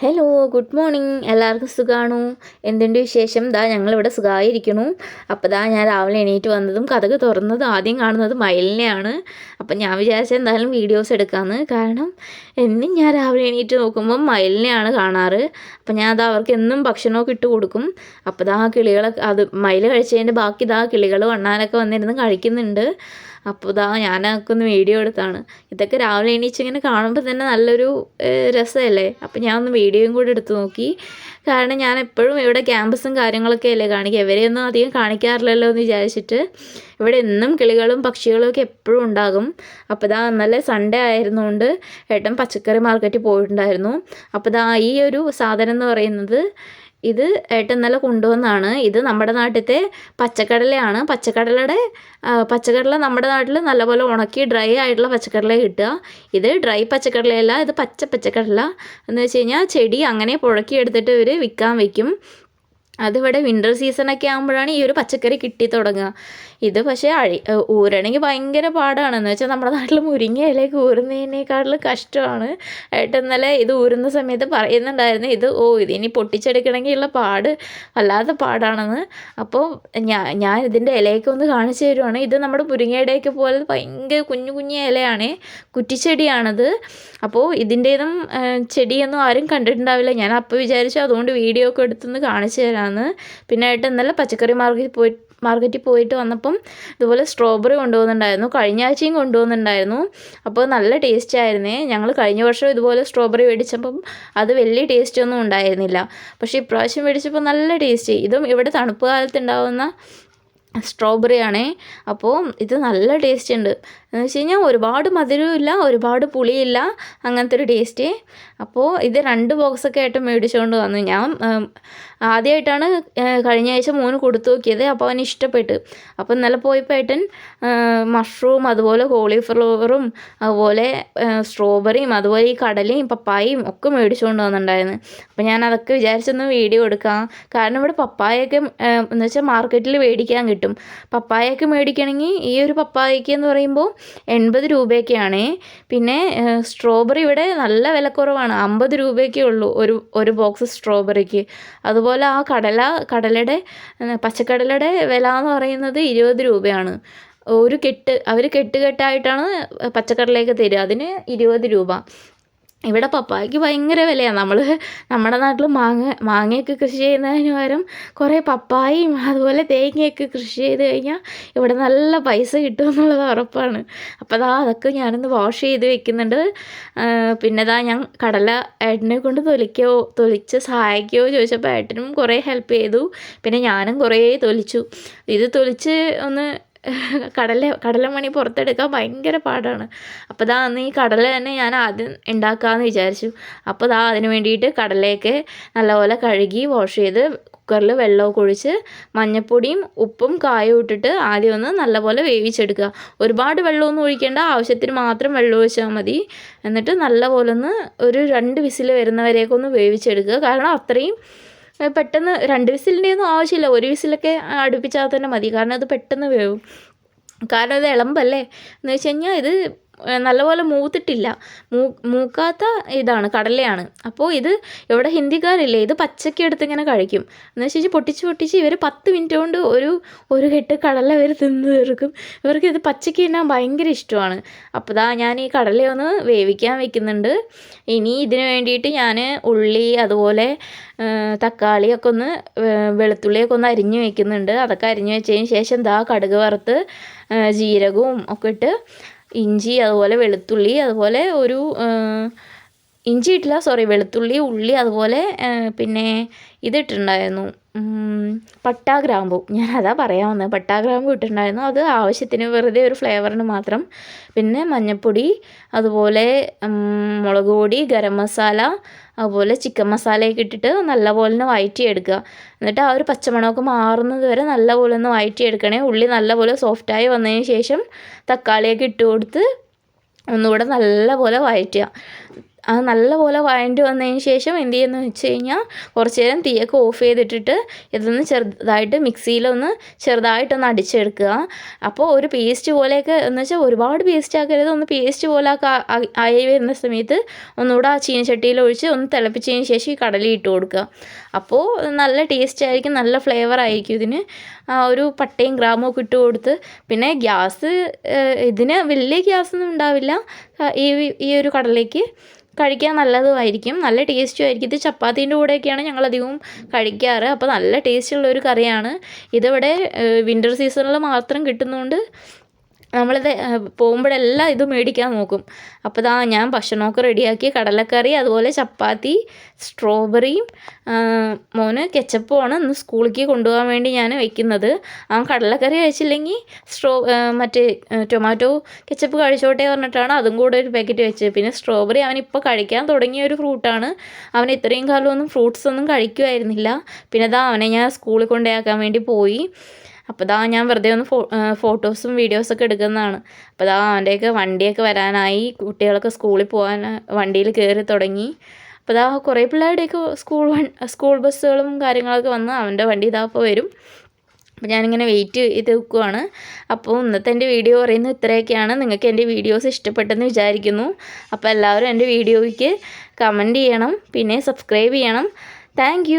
Hello, good morning. എല്ലാവർക്കും സുഖമാണോ? എന്തുണ്ട് വിശേഷം? ഞങ്ങളിവിടെ സുഖമായിരിക്കണു. അപ്പോൾ ഞാൻ രാവിലെ എണീറ്റ് വന്നതും കതക് തുറന്നതും ആദ്യം കാണുന്നത് മയിലിനെയാണ്. അപ്പം ഞാൻ വിചാരിച്ച എന്തായാലും വീഡിയോസ് എടുക്കാമെന്ന്. കാരണം എന്നും ഞാൻ രാവിലെ എണീറ്റ് നോക്കുമ്പം മയിലിനെയാണ് കാണാറ്. അപ്പം ഞാൻ അവർക്ക് എന്നും ഭക്ഷണമൊക്കെ ഇട്ട് കൊടുക്കും. അപ്പോൾ കിളികളൊക്കെ മയിൽ കഴിച്ചതിൻ്റെ ബാക്കി കിളികൾ വണ്ണാനൊക്കെ വന്നിരുന്ന് കഴിക്കുന്നുണ്ട്. അപ്പോൾ ഞാനതൊക്കെ ഒന്ന് വീഡിയോ എടുത്താണ്. ഇതൊക്കെ രാവിലെ എണീച്ചിങ്ങനെ കാണുമ്പോൾ തന്നെ നല്ലൊരു രസമല്ലേ. അപ്പോൾ ഞാൻ ഒന്ന് വീഡിയോയും കൂടി എടുത്ത് നോക്കി. കാരണം ഞാൻ എപ്പോഴും ഇവിടെ ക്യാമ്പസും കാര്യങ്ങളൊക്കെ അല്ലേ കാണിക്കുക, ഇവരെയൊന്നും അധികം കാണിക്കാറില്ലല്ലോ എന്ന് വിചാരിച്ചിട്ട്. ഇവിടെ എന്നും കിളികളും പക്ഷികളും ഒക്കെ എപ്പോഴും ഉണ്ടാകും. അപ്പോൾ ഇന്നലെ സൺഡേ ആയിരുന്നുകൊണ്ട് ഏട്ടൻ പച്ചക്കറി മാർക്കറ്റിൽ പോയിട്ടുണ്ടായിരുന്നു. അപ്പോൾ ഈ ഒരു സാധനം എന്ന് പറയുന്നത് ഇത് ഏട്ടൻ ഇന്നലെ കൊണ്ടുവന്നതാണ്. ഇത് നമ്മുടെ നാട്ടിലത്തെ പച്ചക്കടലയാണ്. പച്ചക്കടല നമ്മുടെ നാട്ടിൽ നല്ലപോലെ ഉണക്കി ഡ്രൈ ആയിട്ടുള്ള പച്ചക്കടല കിട്ടുക. ഇത് ഡ്രൈ പച്ചക്കടലയല്ല, ഇത് പച്ചക്കടല എന്ന് വെച്ച് കഴിഞ്ഞാൽ ചെടി അങ്ങനെ പുഴക്കിയെടുത്തിട്ട് ഇവർ വിൽക്കാൻ വയ്ക്കും. അതിവിടെ വിൻ്റർ സീസണൊക്കെ ആകുമ്പോഴാണ് ഈ ഒരു പച്ചക്കറി കിട്ടി തുടങ്ങുക. ഇത് പക്ഷേ ഊരണമെങ്കിൽ ഭയങ്കര പാടാണ്. എന്ന് വെച്ചാൽ നമ്മുടെ നാട്ടിൽ മുരിങ്ങ ഇലയൊക്കെ ഊരുന്നതിനേക്കാളും കഷ്ടമാണ്. ഏട്ടൻ ഇന്നലെ ഇത് ഊരുന്ന സമയത്ത് പറയുന്നുണ്ടായിരുന്നു, ഇതിനി പൊട്ടിച്ചെടുക്കണമെങ്കിൽ ഉള്ള പാട് വല്ലാത്ത പാടാണെന്ന്. അപ്പോൾ ഞാൻ ഇതിൻ്റെ ഇലയൊക്കെ ഒന്ന് കാണിച്ചു തരുവാണ്. ഇത് നമ്മുടെ മുരിങ്ങയുടെയൊക്കെ പോലെ ഭയങ്കര കുഞ്ഞു കുഞ്ഞു ഇലയാണ്, കുറ്റിച്ചെടിയാണത്. അപ്പോൾ ഇതിൻ്റേതും ചെടിയൊന്നും ആരും കണ്ടിട്ടുണ്ടാവില്ല. ഞാൻ അപ്പോൾ വിചാരിച്ചു അതുകൊണ്ട് വീഡിയോ ഒക്കെ എടുത്തൊന്ന് കാണിച്ചു തരാമെന്ന്. പിന്നെ ഏട്ടൻ ഇന്നലെ പച്ചക്കറി മാർക്കറ്റിൽ പോയിട്ട് വന്നപ്പം ഇതുപോലെ സ്ട്രോബെറി കൊണ്ടുപോകുന്നുണ്ടായിരുന്നു. കഴിഞ്ഞ ആഴ്ചയും കൊണ്ടുപോകുന്നുണ്ടായിരുന്നു. അപ്പോൾ നല്ല ടേസ്റ്റ് ആയിരുന്നേ. ഞങ്ങൾ കഴിഞ്ഞ വർഷം ഇതുപോലെ സ്ട്രോബെറി മേടിച്ചപ്പം അത് വലിയ ടേസ്റ്റ് ഒന്നും ഉണ്ടായിരുന്നില്ല. പക്ഷേ ഇപ്രാവശ്യം മേടിച്ചപ്പോൾ നല്ല ടേസ്റ്റ്. ഇതും ഇവിടെ തണുപ്പ് കാലത്ത് ഉണ്ടാകുന്ന സ്ട്രോബെറി ആണേ. അപ്പോൾ ഇത് നല്ല ടേസ്റ്റ് ഉണ്ട്. എന്ന് വെച്ച് കഴിഞ്ഞാൽ ഒരുപാട് മധുരമില്ല, ഒരുപാട് പുളിയില്ല, അങ്ങനത്തെ ഒരു ടേസ്റ്റ്. അപ്പോൾ ഇത് 2 ബോക്സൊക്കെ ആയിട്ട് മേടിച്ചുകൊണ്ട് വന്നു. ഞാൻ ആദ്യമായിട്ടാണ് കഴിഞ്ഞ ആഴ്ച മോന് കൊടുത്തു നോക്കിയത്. അപ്പോൾ അവന് ഇഷ്ടപ്പെട്ടു. അപ്പോൾ ഇന്നലെ പോയപ്പോൾ ഏട്ടൻ മഷ്റൂം, അതുപോലെ കോളിഫ്ലവറും, അതുപോലെ സ്ട്രോബെറിയും, അതുപോലെ ഈ കടലയും പപ്പായയും ഒക്കെ മേടിച്ചുകൊണ്ട് വന്നിട്ടുണ്ടായിരുന്നു. അപ്പോൾ ഞാൻ അതൊക്കെ വിചാരിച്ചൊന്ന് വീഡിയോ എടുക്കാം. കാരണം ഇവിടെ പപ്പായൊക്കെ എന്ന് വെച്ചാൽ മാർക്കറ്റിൽ മേടിക്കാൻ കിട്ടും. പപ്പായൊക്കെ മേടിക്കണമെങ്കിൽ ഈ ഒരു പപ്പായയ്ക്ക് എന്ന് പറയുമ്പോൾ 80 രൂപയൊക്കെയാണ്. പിന്നെ സ്ട്രോബെറി ഇവിടെ നല്ല വിലക്കുറവാണ്, 50 രൂപയൊക്കെ ഉള്ളൂ ഒരു ബോക്സ് സ്ട്രോബെറിക്ക്. അതുപോലെ ആ പച്ചക്കടലയുടെ വില എന്ന് പറയുന്നത് 20 രൂപയാണ്. ഒരു കെട്ട് അവർ കെട്ടായിട്ടാണ് പച്ചക്കടലയൊക്കെ തരിക, അതിന് 20 രൂപ. ഇവിടെ പപ്പായക്ക് ഭയങ്കര വിലയാണ്. നമ്മുടെ നാട്ടിൽ മാങ്ങയൊക്കെ കൃഷി ചെയ്യുന്നതിന് പകരം കുറേ പപ്പായയും അതുപോലെ തേങ്ങയൊക്കെ കൃഷി ചെയ്ത് കഴിഞ്ഞാൽ ഇവിടെ നല്ല പൈസ കിട്ടും എന്നുള്ളത് ഉറപ്പാണ്. അപ്പോൾ അതൊക്കെ ഞാനൊന്ന് വാഷ് ചെയ്ത് വെക്കുന്നുണ്ട്. പിന്നെ ഞാൻ കടല ഏട്ടനെ കൊണ്ട് തൊലിച്ച് സഹായിക്കുമോ ചോദിച്ചപ്പോൾ ഏട്ടനും കുറേ ഹെൽപ്പ് ചെയ്തു. പിന്നെ ഞാനും കുറേ തൊലിച്ചു. ഇത് തൊലിച്ച് ഒന്ന് കടലമണി പുറത്തെടുക്കാൻ ഭയങ്കര പാടാണ്. അപ്പോൾ അന്ന് ഈ കടല തന്നെ ഞാൻ ആദ്യം ഉണ്ടാക്കാമെന്ന് വിചാരിച്ചു. അപ്പോൾ അതിന് വേണ്ടിയിട്ട് കടലയൊക്കെ നല്ലപോലെ കഴുകി വാഷ് ചെയ്ത് കുക്കറിൽ വെള്ളമൊക്കെ ഒഴിച്ച് മഞ്ഞൾപ്പൊടിയും ഉപ്പും കായും ഇട്ടിട്ട് ആദ്യം ഒന്ന് നല്ലപോലെ വേവിച്ചെടുക്കുക. ഒരുപാട് വെള്ളമൊന്നും ഒഴിക്കേണ്ട, ആവശ്യത്തിന് മാത്രം വെള്ളം ഒഴിച്ചാൽ മതി. എന്നിട്ട് നല്ലപോലെ ഒന്ന് ഒരു 2 വിസിൽ വരുന്നവരെയൊക്കെ ഒന്ന് വേവിച്ചെടുക്കുക. കാരണം അത്രയും പെട്ടെന്ന് 2 വിസിലിൻ്റെ ഒന്നും ആവശ്യമില്ല, 1 വിസിലൊക്കെ അടുപ്പിച്ചാൽ തന്നെ മതി. കാരണം അത് പെട്ടെന്ന് വേവും. കാരണം ഇത് ഇളമ്പല്ലേ. എന്ന് വെച്ച് കഴിഞ്ഞാൽ ഇത് നല്ലപോലെ മൂത്തിട്ടില്ല, മൂക്കാത്ത ഇതാണ്, കടലയാണ്. അപ്പോൾ ഇത് ഇവിടെ ഹിന്ദിക്കാരില്ലേ, ഇത് പച്ചയ്ക്ക് എടുത്ത് ഇങ്ങനെ കഴിക്കും. എന്ന് വെച്ച് കഴിഞ്ഞാൽ പൊട്ടിച്ച് ഇവർ 10 മിനിറ്റ് കൊണ്ട് ഒരു കെട്ട് കടല ഇവർ തിന്ന് തീർക്കും. ഇവർക്ക് ഇത് പച്ചയ്ക്ക് തിന്നാൻ ഭയങ്കര ഇഷ്ടമാണ്. അപ്പോൾ ഞാൻ ഈ കടലയൊന്ന് വേവിക്കാൻ വെക്കുന്നുണ്ട്. ഇനി ഇതിന് വേണ്ടിയിട്ട് ഞാൻ ഉള്ളി, അതുപോലെ തക്കാളിയൊക്കെ ഒന്ന് വെളുത്തുള്ളിയൊക്കെ ഒന്ന് അരിഞ്ഞ് വെക്കുന്നുണ്ട്. അതൊക്കെ അരിഞ്ഞ് വെച്ചതിന് ശേഷം കടുക് വറുത്ത് ജീരകവും ഒക്കെ ഇട്ട് ഇഞ്ചി, അതുപോലെ വെളുത്തുള്ളി, അതുപോലെ ഇഞ്ചി ഇട്ടില്ല, വെളുത്തുള്ളി, ഉള്ളി, അതുപോലെ പിന്നെ ഇതിട്ടുണ്ടായിരുന്നു പട്ടാഗ്രാമ്പു. ഞാൻ പറയാൻ വന്നത്, പട്ടാഗ്രാമ്പു ഇട്ടിട്ടുണ്ടായിരുന്നു. അത് ആവശ്യത്തിന്, വെറുതെ ഒരു ഫ്ലേവറിന് മാത്രം. പിന്നെ മഞ്ഞൾപ്പൊടി, അതുപോലെ മുളക് പൊടി, ഗരം മസാല, അതുപോലെ ചിക്കൻ മസാലയൊക്കെ ഇട്ടിട്ട് നല്ലപോലെ വഴറ്റിയെടുക്കുക. എന്നിട്ട് ആ ഒരു പച്ചമണമൊക്കെ മാറുന്നത് വരെ നല്ലപോലെ ഒന്ന് വഴറ്റിയെടുക്കണേ. ഉള്ളി നല്ലപോലെ സോഫ്റ്റായി വന്നതിന് ശേഷം തക്കാളിയൊക്കെ ഇട്ട് കൊടുത്ത് ഒന്നുകൂടെ നല്ലപോലെ വഴറ്റുക. അത് നല്ലപോലെ വഴണ്ടി വന്നതിന് ശേഷം എന്ത് ചെയ്യുന്നു വെച്ച് കഴിഞ്ഞാൽ കുറച്ച് നേരം തീയൊക്കെ ഓഫ് ചെയ്തിട്ടിട്ട് ഇതൊന്ന് ചെറുതായിട്ട് മിക്സിയിലൊന്ന് ചെറുതായിട്ടൊന്ന് അടിച്ചെടുക്കുക. അപ്പോൾ ഒരു പേസ്റ്റ് പോലെയൊക്കെ എന്ന് വെച്ചാൽ ഒരുപാട് പേസ്റ്റ് ആക്കരുത്, ഒന്ന് പേസ്റ്റ് പോലെ ആയി വരുന്ന സമയത്ത് ഒന്നുകൂടെ ആ ചീനച്ചട്ടിയിൽ ഒഴിച്ച് ഒന്ന് തിളപ്പിച്ചതിന് ശേഷം ഈ കടല ഇട്ട് കൊടുക്കുക. അപ്പോൾ നല്ല ടേസ്റ്റ് ആയിരിക്കും, നല്ല ഫ്ലേവർ ആയിരിക്കും ഇതിന്. ഒരു പട്ടയും ഗ്രാമ്പും ഒക്കെ ഇട്ട് കൊടുത്ത്, പിന്നെ ഗ്യാസ് ഇതിന് വലിയ ഗ്യാസൊന്നും ഉണ്ടാവില്ല. ഈ ഒരു കടലയ്ക്ക് കഴിക്കാൻ നല്ലതുമായിരിക്കും, നല്ല ടേസ്റ്റും ആയിരിക്കും. ഇത് ചപ്പാത്തീൻ്റെ കൂടെയൊക്കെയാണ് ഞങ്ങളധികവും കഴിക്കാറ്. അപ്പോൾ നല്ല ടേസ്റ്റുള്ളൊരു കറിയാണ്. ഇതിവിടെ വിൻ്റർ സീസണിൽ മാത്രം കിട്ടുന്നതുകൊണ്ട് നമ്മളിത് പോകുമ്പോഴെല്ലാം ഇത് മേടിക്കാൻ നോക്കും. അപ്പോൾ ഞാൻ ഭക്ഷണമൊക്കെ റെഡിയാക്കി, കടലക്കറി, അതുപോലെ ചപ്പാത്തി, സ്ട്രോബെറിയും മോന് കെച്ചപ്പുമാണ് ഇന്ന് സ്കൂളിലേക്ക് കൊണ്ടുപോകാൻ വേണ്ടി ഞാൻ വെക്കുന്നത്. കടലക്കറി കഴിച്ചില്ലെങ്കിൽ മറ്റേ ടൊമാറ്റോ കെച്ചപ്പ് കഴിച്ചോട്ടെ പറഞ്ഞിട്ടാണ് അതും കൂടെ ഒരു പാക്കറ്റ് വെച്ചത്. പിന്നെ സ്ട്രോബെറി അവനിപ്പോൾ കഴിക്കാൻ തുടങ്ങിയ ഒരു ഫ്രൂട്ടാണ്. അവൻ ഇത്രയും കാലമൊന്നും ഫ്രൂട്ട്സ് ഒന്നും കഴിക്കുമായിരുന്നില്ല. പിന്നെ അവനെ ഞാൻ സ്കൂളിൽ കൊണ്ടുപോയാക്കാൻ വേണ്ടി പോയി. അപ്പോൾ ഞാൻ വെറുതെ ഒന്ന് ഫോട്ടോസും വീഡിയോസൊക്കെ എടുക്കുന്നതാണ്. അപ്പോൾ അവൻ്റെയൊക്കെ വണ്ടിയൊക്കെ വരാനായി, കുട്ടികളൊക്കെ സ്കൂളിൽ പോകാൻ വണ്ടിയിൽ കയറി തുടങ്ങി. അപ്പോൾ കുറേ പിള്ളേരുടെയൊക്കെ സ്കൂൾ ബസ്സുകളും കാര്യങ്ങളൊക്കെ വന്ന് അവൻ്റെ വണ്ടി ഇപ്പോൾ വരും. അപ്പോൾ ഞാനിങ്ങനെ വെയിറ്റ് ചെയ്ത് നിൽക്കുവാണ്. അപ്പോൾ ഇന്നത്തെ എൻ്റെ വീഡിയോ പറയുന്നത് ഇത്രയൊക്കെയാണ്. നിങ്ങൾക്ക് എൻ്റെ വീഡിയോസ് ഇഷ്ടപ്പെട്ടെന്ന് വിചാരിക്കുന്നു. അപ്പോൾ എല്ലാവരും എൻ്റെ വീഡിയോയ്ക്ക് കമൻറ്റ് ചെയ്യണം, പിന്നെ സബ്സ്ക്രൈബ് ചെയ്യണം. താങ്ക്